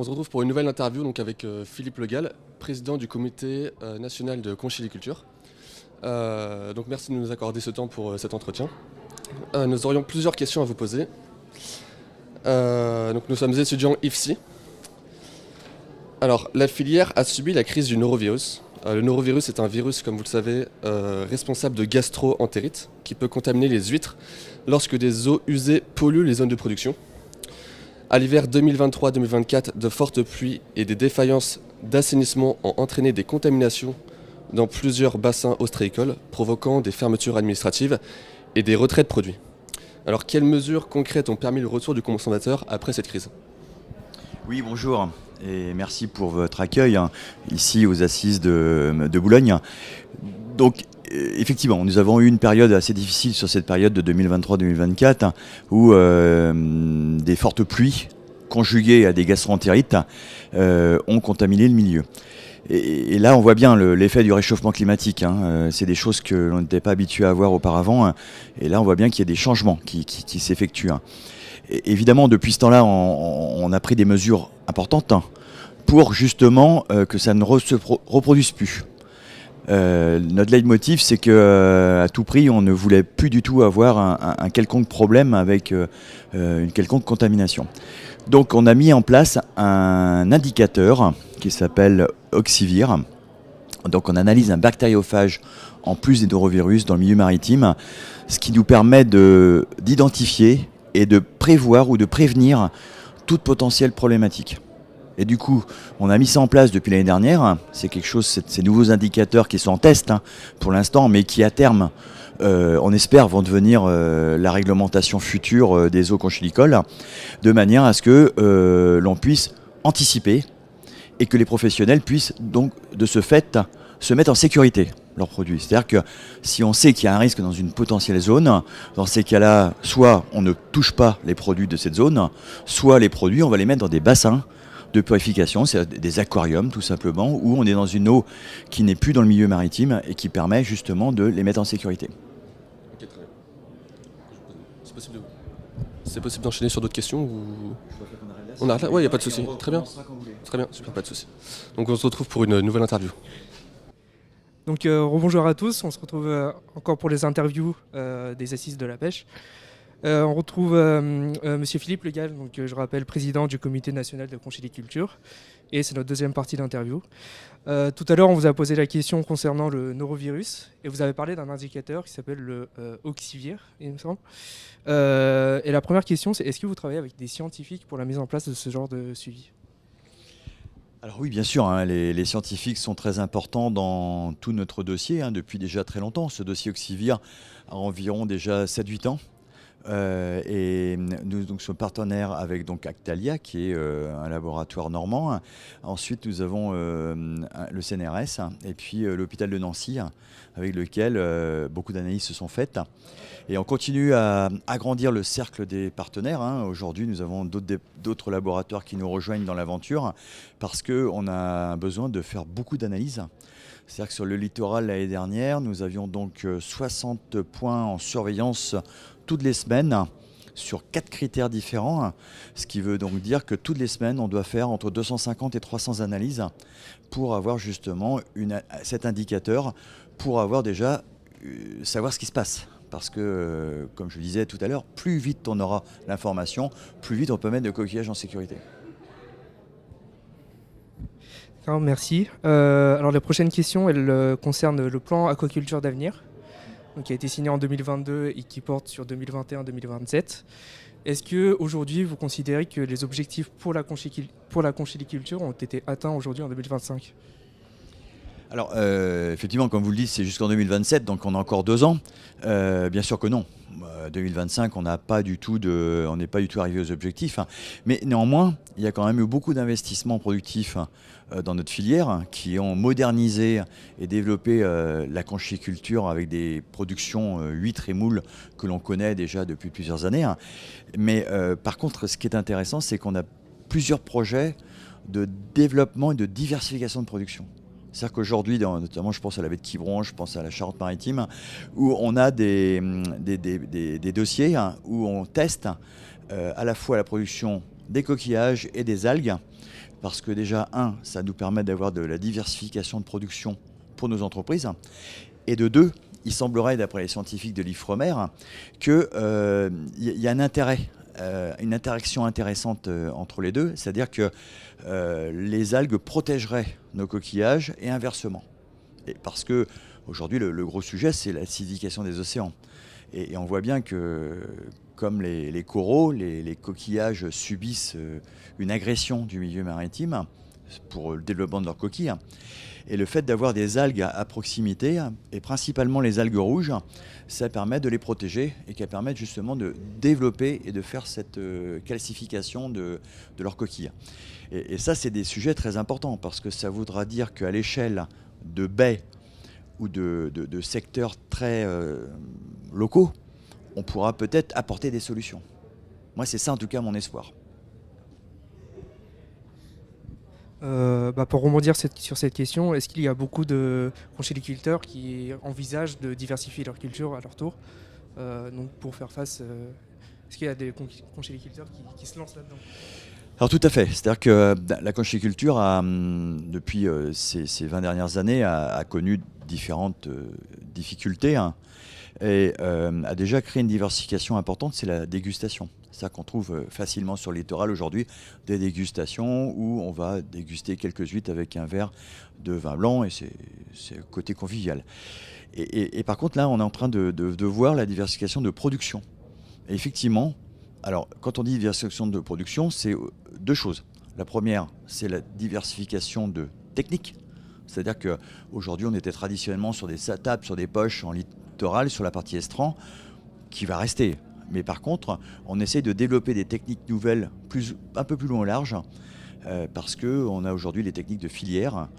se retrouve pour une nouvelle interview donc avec Philippe Le Gall, président du comité national de conchyliculture. Donc merci de nous accorder ce temps pour cet entretien. Nous aurions plusieurs questions à vous poser. Donc nous sommes étudiants IFSI. Alors la filière a subi la crise du norovirus. Le norovirus est un virus, comme vous le savez, responsable de gastro-entérite qui peut contaminer les huîtres lorsque des eaux usées polluent les zones de production. À l'hiver 2023-2024, de fortes pluies et des défaillances d'assainissement ont entraîné des contaminations dans plusieurs bassins ostréicoles, provoquant des fermetures administratives et des retraits de produits. Alors, quelles mesures concrètes ont permis le retour du consommateur après cette crise ? Oui, bonjour et merci pour votre accueil ici aux Assises de Boulogne. Donc, effectivement, nous avons eu une période assez difficile sur cette période de 2023-2024 où des fortes pluies conjuguées à des gastro-entérites ont contaminé le milieu. Et là, on voit bien l'effet du réchauffement climatique. C'est des choses que l'on n'était pas habitué à voir auparavant. Et là, on voit bien qu'il y a des changements qui s'effectuent. Et évidemment, depuis ce temps-là, on a pris des mesures importantes pour justement que ça ne se reproduise plus. Notre leitmotiv, c'est qu'à tout prix, on ne voulait plus du tout avoir un quelconque problème avec une quelconque contamination. Donc on a mis en place un indicateur qui s'appelle Oxivir. Donc on analyse un bactériophage en plus des norovirus dans le milieu maritime, ce qui nous permet d'identifier et de prévoir ou de prévenir toute potentielle problématique. Et du coup, on a mis ça en place depuis l'année dernière. C'est quelque chose, ces nouveaux indicateurs qui sont en test pour l'instant, mais qui à terme, on espère, vont devenir la réglementation future des eaux conchylicoles, de manière à ce que l'on puisse anticiper et que les professionnels puissent donc de ce fait se mettre en sécurité leurs produits. C'est-à-dire que si on sait qu'il y a un risque dans une potentielle zone, dans ces cas-là, soit on ne touche pas les produits de cette zone, soit les produits, on va les mettre dans des bassins de purification, c'est des aquariums tout simplement, où on est dans une eau qui n'est plus dans le milieu maritime et qui permet justement de les mettre en sécurité. Ok, très bien. C'est possible d'enchaîner sur d'autres questions ou... On arrête là ? Oui, il n'y a pas de souci. Très bien. Très bien, super, pas de souci. Donc on se retrouve pour une nouvelle interview. Donc rebonjour à tous, on se retrouve encore pour les interviews des Assises de la pêche. On retrouve Monsieur Philippe Le Gall, donc, je rappelle président du comité national de conchyliculture, et c'est notre deuxième partie d'interview. Tout à l'heure, on vous a posé la question concernant le norovirus, et vous avez parlé d'un indicateur qui s'appelle le Oxivir, il me semble. Et la première question, c'est est-ce que vous travaillez avec des scientifiques pour la mise en place de ce genre de suivi ? Alors oui, bien sûr, les scientifiques sont très importants dans tout notre dossier, depuis déjà très longtemps. Ce dossier Oxivir a environ déjà 7-8 ans. Et nous donc, sommes partenaires avec donc, Actalia, qui est un laboratoire normand. Ensuite, nous avons le CNRS et puis l'hôpital de Nancy, avec lequel beaucoup d'analyses se sont faites. Et on continue à agrandir le cercle des partenaires. Aujourd'hui, nous avons d'autres laboratoires qui nous rejoignent dans l'aventure parce qu'on a besoin de faire beaucoup d'analyses. C'est-à-dire que sur le littoral l'année dernière, nous avions donc 60 points en surveillance toutes les semaines sur 4 critères différents, ce qui veut donc dire que toutes les semaines, on doit faire entre 250 et 300 analyses pour avoir justement cet indicateur, pour avoir déjà savoir ce qui se passe. Parce que, comme je le disais tout à l'heure, plus vite on aura l'information, plus vite on peut mettre le coquillage en sécurité. Alors, merci. Alors la prochaine question, elle concerne le plan aquaculture d'avenir, qui a été signé en 2022 et qui porte sur 2021-2027. Est-ce qu'aujourd'hui, vous considérez que les objectifs pour la conchyliculture ont été atteints aujourd'hui en 2025 ? Alors, effectivement, comme vous le dites, c'est jusqu'en 2027, donc on a encore 2 ans. Bien sûr que non. 2025, on n'est pas du tout arrivé aux objectifs. Mais néanmoins, il y a quand même eu beaucoup d'investissements productifs dans notre filière qui ont modernisé et développé la conchyliculture avec des productions huîtres et moules que l'on connaît déjà depuis plusieurs années. Mais par contre, ce qui est intéressant, c'est qu'on a plusieurs projets de développement et de diversification de production. C'est-à-dire qu'aujourd'hui, notamment je pense à la baie de Quiberon, je pense à la Charente-Maritime, où on a des dossiers où on teste à la fois la production des coquillages et des algues, parce que déjà, ça nous permet d'avoir de la diversification de production pour nos entreprises, et de deux, il semblerait, d'après les scientifiques de l'IFREMER, qu'il y a un intérêt, une interaction intéressante entre les deux, c'est-à-dire que les algues protégeraient nos coquillages et inversement. Et parce que aujourd'hui, le gros sujet, c'est l'acidification des océans. Et on voit bien que, comme les coraux, les coquillages subissent une agression du milieu maritime pour le développement de leurs coquilles. Et le fait d'avoir des algues à proximité, et principalement les algues rouges, ça permet de les protéger et qui permettent justement de développer et de faire cette calcification de leurs coquilles. Et ça, c'est des sujets très importants parce que ça voudra dire qu'à l'échelle de baies ou de secteurs très locaux, on pourra peut-être apporter des solutions. Moi, c'est ça en tout cas mon espoir. Pour rebondir sur cette question, est-ce qu'il y a beaucoup de conchyliculteurs qui envisagent de diversifier leur culture à leur tour, donc pour faire face est-ce qu'il y a des conchyliculteurs qui se lancent là-dedans? Alors tout à fait, c'est-à-dire que la conchyliculture, depuis ces 20 dernières années, a connu différentes difficultés, hein, et a déjà créé une diversification importante, c'est la dégustation. C'est ça qu'on trouve facilement sur le littoral aujourd'hui, des dégustations où on va déguster quelques huîtres avec un verre de vin blanc, et c'est côté convivial. Et par contre là, on est en train de voir la diversification de production. Et effectivement, alors quand on dit diversification de production, c'est deux choses. La première, c'est la diversification de techniques. C'est-à-dire qu'aujourd'hui, on était traditionnellement sur des tapes, sur des poches en littoral, sur la partie estran, qui va rester. Mais par contre, on essaye de développer des techniques nouvelles un peu plus loin au large, parce qu'on a aujourd'hui les techniques de filière,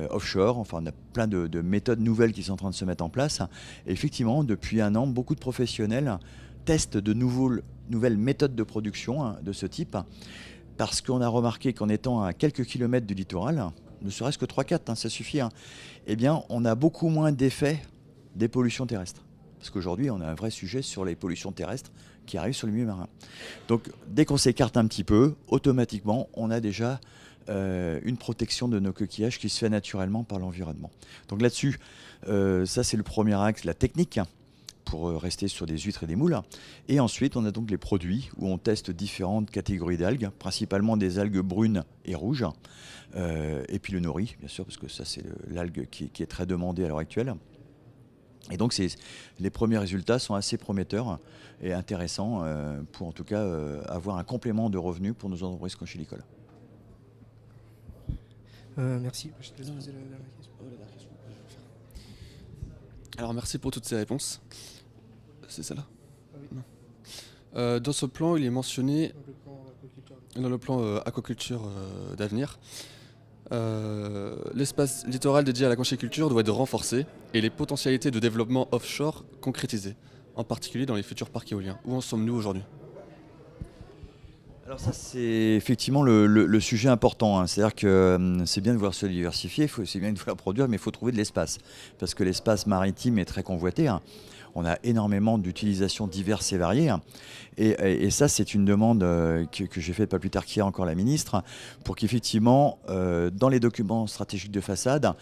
offshore, enfin on a plein de méthodes nouvelles qui sont en train de se mettre en place. Et effectivement, depuis un an, beaucoup de professionnels testent de nouvelles méthodes de production de ce type, parce qu'on a remarqué qu'en étant à quelques kilomètres du littoral, ne serait-ce que 3-4, ça suffit, eh bien on a beaucoup moins d'effets des pollutions terrestres. Parce qu'aujourd'hui, on a un vrai sujet sur les pollutions terrestres qui arrivent sur le milieu marin. Donc, dès qu'on s'écarte un petit peu, automatiquement, on a déjà une protection de nos coquillages qui se fait naturellement par l'environnement. Donc là-dessus, ça c'est le premier axe, la technique, pour rester sur des huîtres et des moules. Et ensuite, on a donc les produits où on teste différentes catégories d'algues, principalement des algues brunes et rouges. Et puis le nori, bien sûr, parce que ça c'est l'algue qui est très demandée à l'heure actuelle. Et donc les premiers résultats sont assez prometteurs et intéressants pour en tout cas avoir un complément de revenus pour nos entreprises conchylicoles. Merci. Je te laisse poser la dernière question. Alors merci pour toutes ces réponses. C'est celle-là? Ah oui. Non. Dans ce plan, il est mentionné, Dans le plan aquaculture. dans le plan aquaculture d'avenir, l'espace littoral dédié à la conchyliculture doit être renforcé et les potentialités de développement offshore concrétisées, en particulier dans les futurs parcs éoliens. Où en sommes-nous aujourd'hui? Alors ça c'est effectivement le sujet important, c'est-à-dire que c'est bien de vouloir se diversifier, c'est bien de vouloir produire, mais il faut trouver de l'espace, parce que l'espace maritime est très convoité. On a énormément d'utilisations diverses et variées. Et ça, c'est une demande que j'ai faite pas plus tard qu'hier encore à la ministre, pour qu'effectivement, dans les documents stratégiques de façade,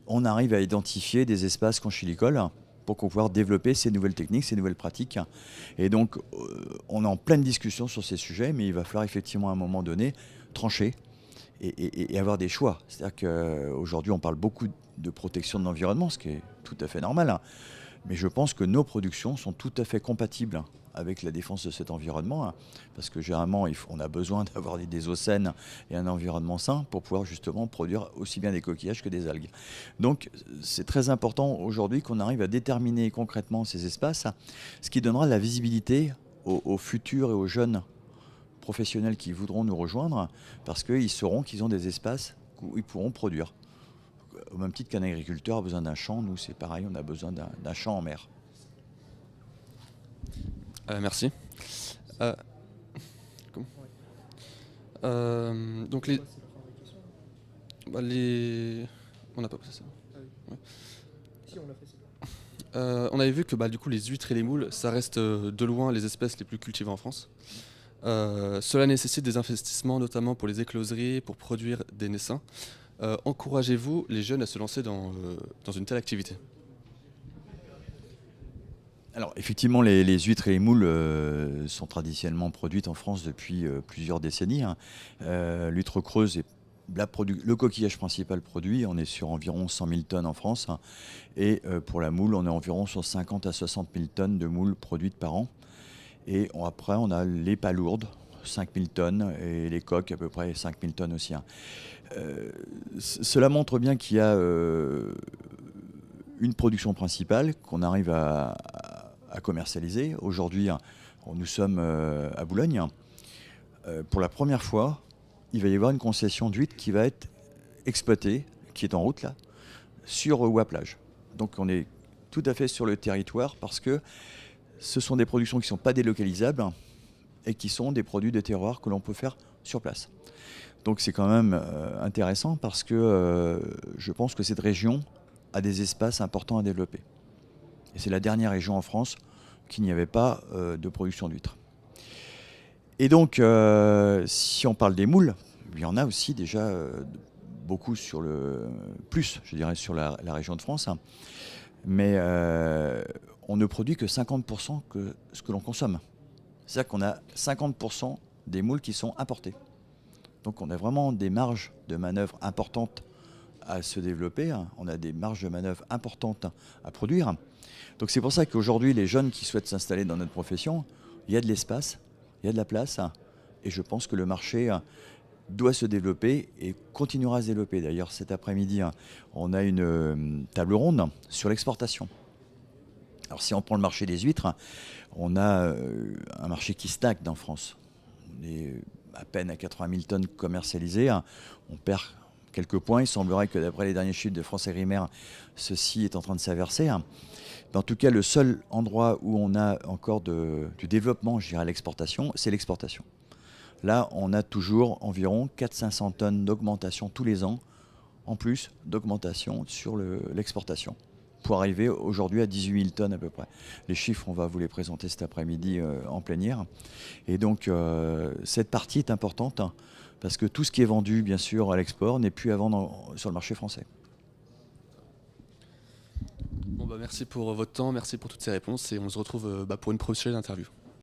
on arrive à identifier des espaces conchylicoles pour pouvoir développer ces nouvelles techniques, ces nouvelles pratiques. Et donc, on est en pleine discussion sur ces sujets, mais il va falloir effectivement à un moment donné trancher et avoir des choix. C'est-à-dire qu'aujourd'hui, on parle beaucoup de protection de l'environnement, ce qui est tout à fait normal. Mais je pense que nos productions sont tout à fait compatibles avec la défense de cet environnement, parce que généralement, on a besoin d'avoir des eaux saines et un environnement sain pour pouvoir justement produire aussi bien des coquillages que des algues. Donc, c'est très important aujourd'hui qu'on arrive à déterminer concrètement ces espaces, ce qui donnera de la visibilité aux futurs et aux jeunes professionnels qui voudront nous rejoindre, parce qu'ils sauront qu'ils ont des espaces où ils pourront produire. Au même titre qu'un agriculteur a besoin d'un champ, nous c'est pareil, on a besoin d'un champ en mer. Merci. Donc on n'a pas passé ça. Ah oui. Ouais. Si, on l'a fait, c'est bon. On avait vu que du coup les huîtres et les moules, ça reste de loin les espèces les plus cultivées en France. Cela nécessite des investissements, notamment pour les écloseries, pour produire des naissins. Encouragez-vous les jeunes à se lancer dans une telle activité? Alors effectivement, les huîtres et les moules sont traditionnellement produites en France depuis plusieurs décennies, hein. L'huître creuse est le coquillage principal produit, on est sur environ 100 000 tonnes en France, hein. Et pour la moule, on est environ sur 50 à 60 000 tonnes de moules produites par an. Et après, on a les palourdes, 5 000 tonnes, et les coques, à peu près 5 000 tonnes aussi, hein. Cela montre bien qu'il y a une production principale qu'on arrive à commercialiser. Aujourd'hui, hein, nous sommes à Boulogne. Pour la première fois, il va y avoir une concession d'huîtres qui va être exploitée, qui est en route là, sur Ouaplage. Donc on est tout à fait sur le territoire parce que ce sont des productions qui ne sont pas délocalisables et qui sont des produits de terroir que l'on peut faire sur place. Donc c'est quand même intéressant parce que je pense que cette région a des espaces importants à développer. Et c'est la dernière région en France qui n'y avait pas de production d'huîtres. Et donc, si on parle des moules, il y en a aussi déjà beaucoup sur je dirais, sur la région de France, hein. Mais on ne produit que 50% que ce que l'on consomme. C'est-à-dire qu'on a 50% des moules qui sont importés. Donc on a vraiment des marges de manœuvre importantes à se développer, hein. On a des marges de manœuvre importantes à produire. Donc c'est pour ça qu'aujourd'hui, les jeunes qui souhaitent s'installer dans notre profession, il y a de l'espace, il y a de la place, et je pense que le marché doit se développer et continuera à se développer. D'ailleurs, cet après-midi, on a une table ronde sur l'exportation. Alors si on prend le marché des huîtres, on a un marché qui stagne en France. On est à peine à 80 000 tonnes commercialisées. On perd quelques points. Il semblerait que d'après les derniers chiffres de France Agrimaire, ceci est en train de s'inverser. En tout cas, le seul endroit où on a encore du développement, je dirais, à l'exportation, c'est l'exportation. Là, on a toujours environ 400-500 tonnes d'augmentation tous les ans, en plus d'augmentation sur l'exportation, pour arriver aujourd'hui à 18 000 tonnes à peu près. Les chiffres, on va vous les présenter cet après-midi en plénière. Et donc, cette partie est importante, hein, parce que tout ce qui est vendu, bien sûr, à l'export n'est plus à vendre sur le marché français. Bon, merci pour votre temps, merci pour toutes ces réponses et on se retrouve pour une prochaine interview.